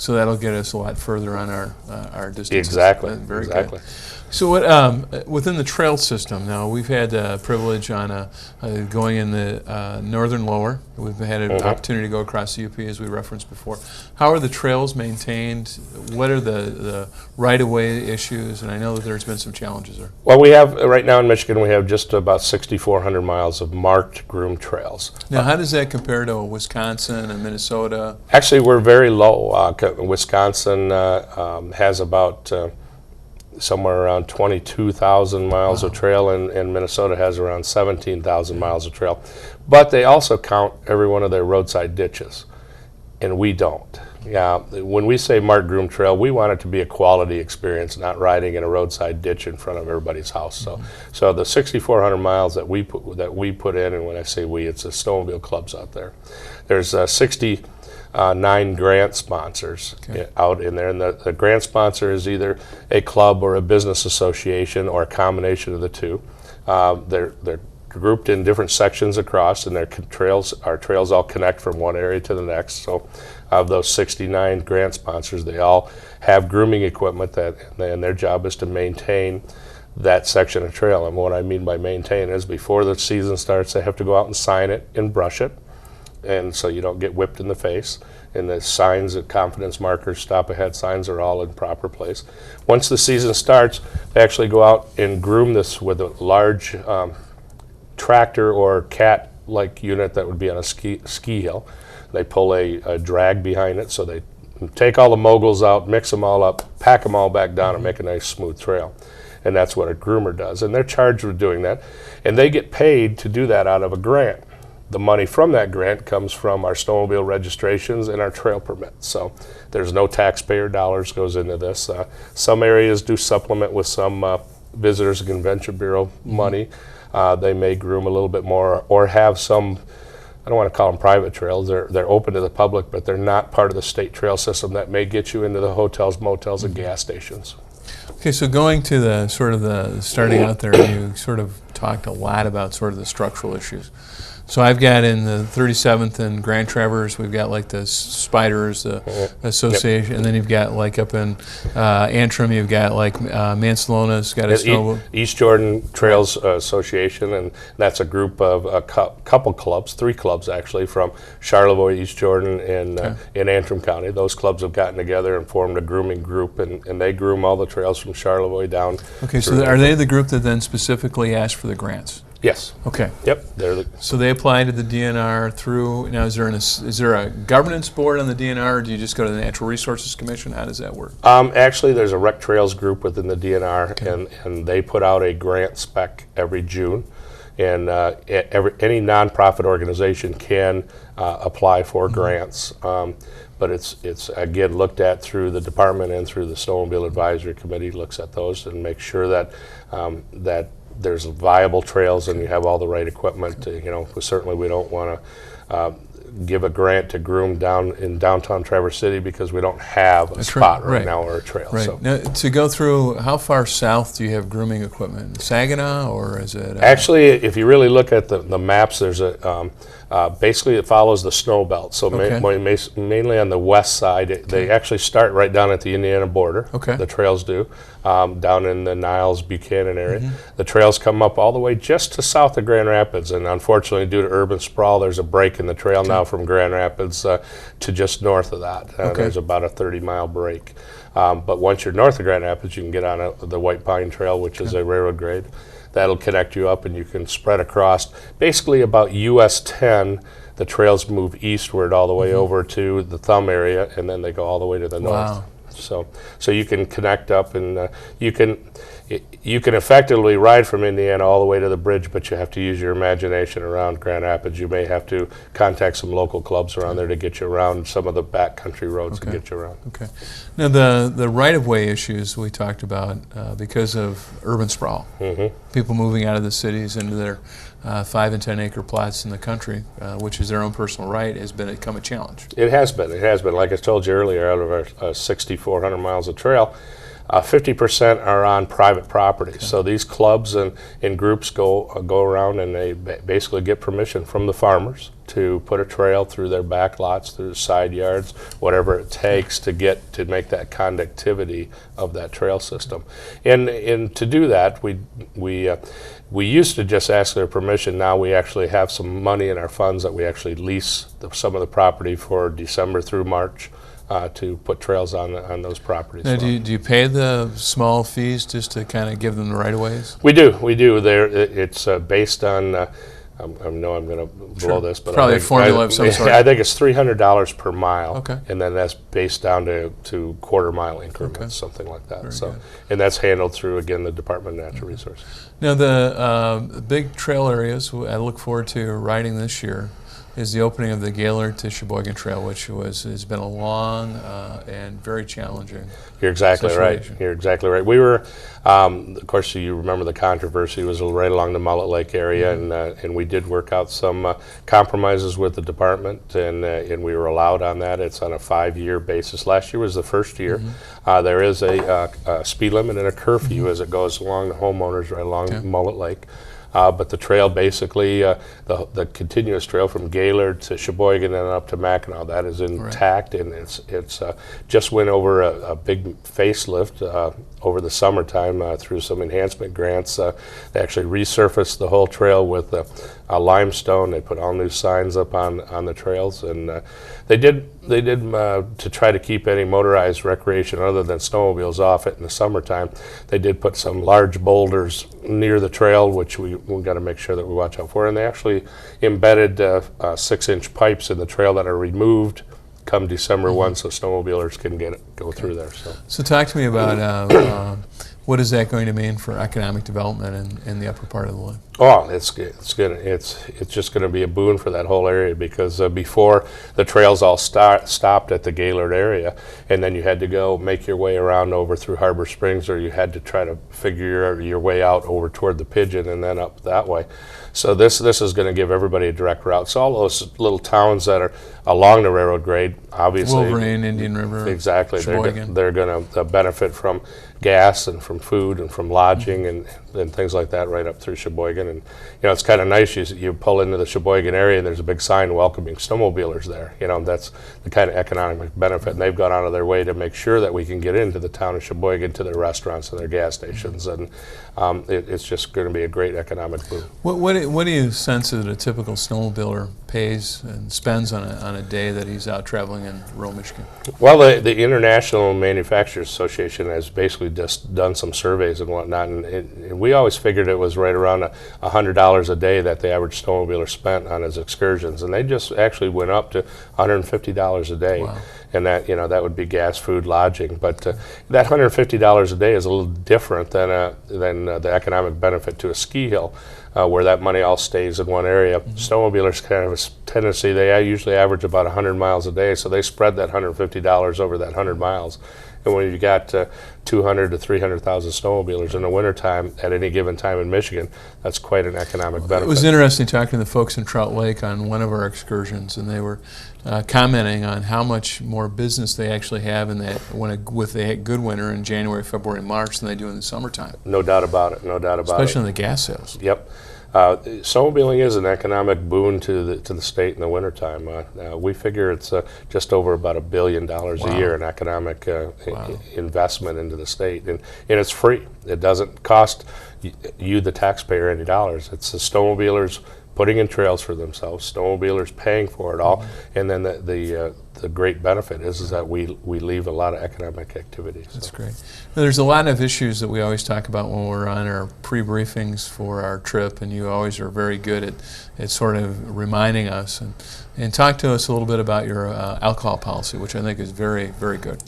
So that'll get us a lot further on our distances. Exactly. Very exactly. good. So what within the trail system now, we've had the privilege on going in the northern lower. We've had an opportunity to go across the UP as we referenced before. How are the trails maintained? What are the right-of-way issues? And I know that there's been some challenges there. Well, we have, right now in Michigan, we have just about 6,400 miles of marked groomed trails. Now, how does that compare to Wisconsin and Minnesota? Actually, we're very low. Wisconsin has about somewhere around 22,000 miles of trail, and Minnesota has around 17,000 miles of trail. But they also count every one of their roadside ditches, and we don't. Yeah, when we say marked groomed trail, we want it to be a quality experience, not riding in a roadside ditch in front of everybody's house. So the 6,400 miles that we put in, and when I say we, it's the snowmobile clubs out there. There's 69 grant sponsors out in there, and the grant sponsor is either a club or a business association or a combination of the two. They're grouped in different sections across, and our trails all connect from one area to the next. So of those 69 grant sponsors, they all have grooming equipment and their job is to maintain that section of trail. And what I mean by maintain is before the season starts, they have to go out and sign it and brush it, and so you don't get whipped in the face. And the signs, the confidence markers, stop ahead signs are all in proper place. Once the season starts, they actually go out and groom this with a large tractor or cat-like unit that would be on a ski hill. They pull a drag behind it, so they take all the moguls out, mix them all up, pack them all back down, and make a nice smooth trail. And that's what a groomer does, and they're charged with doing that. And they get paid to do that out of a grant. The money from that grant comes from our snowmobile registrations and our trail permits. So there's no taxpayer dollars goes into this. Some areas do supplement with some Visitors and Convention Bureau money. They may groom a little bit more or have some, I don't want to call them private trails. They're open to the public, but they're not part of the state trail system that may get you into the hotels, motels, and gas stations. Okay, so going to the starting out there, you sort of talked a lot about sort of the structural issues. So I've got in the 37th and Grand Traverse, we've got like the Spiders Association, and then you've got like up in Antrim, you've got like Mancelona's got a snowmobile. East Jordan Trails Association, and that's a group of a couple clubs, 3 clubs actually, from Charlevoix, East Jordan, and in Antrim County. Those clubs have gotten together and formed a grooming group, and they groom all the trails from Charlevoix down. Okay, so are they the group that then specifically asked for the grants? Yes. Okay. Yep. So they apply to the DNR through. Now, is there a governance board on the DNR, or do you just go to the Natural Resources Commission? How does that work? Actually, there's a rec trails group within the DNR, and they put out a grant spec every June, and any nonprofit organization can apply for grants. But it's again looked at through the department and through the Snowmobile Advisory Committee. Looks at those and makes sure that that there's viable trails and you have all the right equipment. Certainly we don't want to give a grant to groom down in downtown Traverse City because we don't have a spot right now or a trail. Right. So. Now, to go through, how far south do you have grooming equipment? Saginaw, or is it? Actually, if you really look at the maps, there's a basically it follows the snow belt. So mainly on the west side, they actually start right down at the Indiana border. Okay. The trails do. Down in the Niles, Buchanan area. The trails come up all the way just to south of Grand Rapids, and unfortunately due to urban sprawl, there's a break in the trail now from Grand Rapids to just north of that. There's about a 30-mile break. But once you're north of Grand Rapids, you can get on the White Pine Trail, which is a railroad grade. That'll connect you up, and you can spread across. Basically about US 10, the trails move eastward all the way over to the Thumb area, and then they go all the way to the north. So you can connect up, and you can effectively ride from Indiana all the way to the bridge, but you have to use your imagination around Grand Rapids. You may have to contact some local clubs around there to get you around some of the backcountry roads to get you around. Okay. Now the right-of-way issues we talked about because of urban sprawl, people moving out of the cities into their 5 and 10 acre plots in the country, which is their own personal right, has become a challenge. It has been. Like I told you earlier, out of our 6,400 miles of trail, 50% are on private property. So these clubs and groups go around and they basically get permission from the farmers to put a trail through their back lots, through the side yards, whatever it takes to make that conductivity of that trail system. And to do that, we used to just ask their permission. Now we actually have some money in our funds that we actually lease some of the property for December through March to put trails on those properties. Now, do you pay the small fees just to kind of give them the right-of-ways? We do. It's based on, I know I'm going to blow this, but probably a formula of some sort. I think it's $300 per mile, okay. And then that's based down to quarter-mile increments, okay. Something like that. Very so, good. And that's handled through, again, the Department of Natural Resources. Now, the big trail areas I look forward to riding this year is the opening of the Gaylord to Sheboygan Trail, which has been a long and very challenging You're exactly situation. Right. You're exactly right. We were, of course, you remember the controversy was right along the Mullet Lake area, mm-hmm. and we did work out some compromises with the department, and we were allowed on that. It's on a 5-year basis. Last year was the first year. Mm-hmm. There is a speed limit and a curfew mm-hmm. as it goes along the homeowners right along okay. Mullet Lake. But the trail basically, the continuous trail from Gaylord to Sheboygan and up to Mackinac, that is intact, right. And it's just went over a big facelift over the summertime through some enhancement grants. They actually resurfaced the whole trail with a limestone. They put all new signs up on the trails, and they did to try to keep any motorized recreation other than snowmobiles off it in the summertime. They did put some large boulders near the trail, which we got to make sure that we watch out for. And they actually embedded 6-inch pipes in the trail that are removed come December mm-hmm. 1, so snowmobilers can go through there. So talk to me about what is that going to mean for economic development in the upper part of the lake? Oh, it's just going to be a boon for that whole area, because before the trails all stopped at the Gaylord area, and then you had to go make your way around over through Harbor Springs, or you had to try to figure your way out over toward the Pigeon and then up that way. So this is going to give everybody a direct route. So all those little towns that are along the railroad grade, obviously, Wolverine, Indian River, exactly, Sheboygan. they're going to benefit from gas and from food and from lodging and things like that right up through Sheboygan. And it's kind of nice. You pull into the Sheboygan area and there's a big sign welcoming snowmobilers there. That's the kind of economic benefit. And they've gone out of their way to make sure that we can get into the town of Sheboygan to their restaurants and their gas stations. And it's just going to be a great economic boom. What do you sense that a typical snowmobiler pays and spends on a day that he's out traveling in rural Michigan? Well, the International Manufacturers Association has basically just done some surveys and whatnot, and we always figured it was right around $100 a day that the average snowmobiler spent on his excursions, and they just actually went up to $150 a day. Wow. And that would be gas, food, lodging. But that $150 a day is a little different than the economic benefit to a ski hill, where that money all stays in one area. Mm-hmm. Snowmobilers kind of have a tendency, they usually average about 100 miles a day, so they spread that $150 over that 100 miles. And when you got 200 to 300,000 snowmobilers in the wintertime at any given time in Michigan, that's quite an economic benefit. It was interesting talking to the folks in Trout Lake on one of our excursions, and they were commenting on how much more business they actually have with a good winter in January, February, March than they do in the summertime. No doubt about it. No doubt about it. Especially in the gas sales. Yep. Snowmobiling is an economic boon to the state in the wintertime. We figure it's just over about $1 billion Wow. a year in economic Wow. investment into the state, and it's free. It doesn't cost you, the taxpayer, any dollars. It's the snowmobilers putting in trails for themselves, snowmobilers paying for it all, mm-hmm. and then the great benefit is that we leave a lot of economic activities. That's great. Now, there's a lot of issues that we always talk about when we're on our pre-briefings for our trip, and you always are very good at sort of reminding us. And talk to us a little bit about your alcohol policy, which I think is very, very good.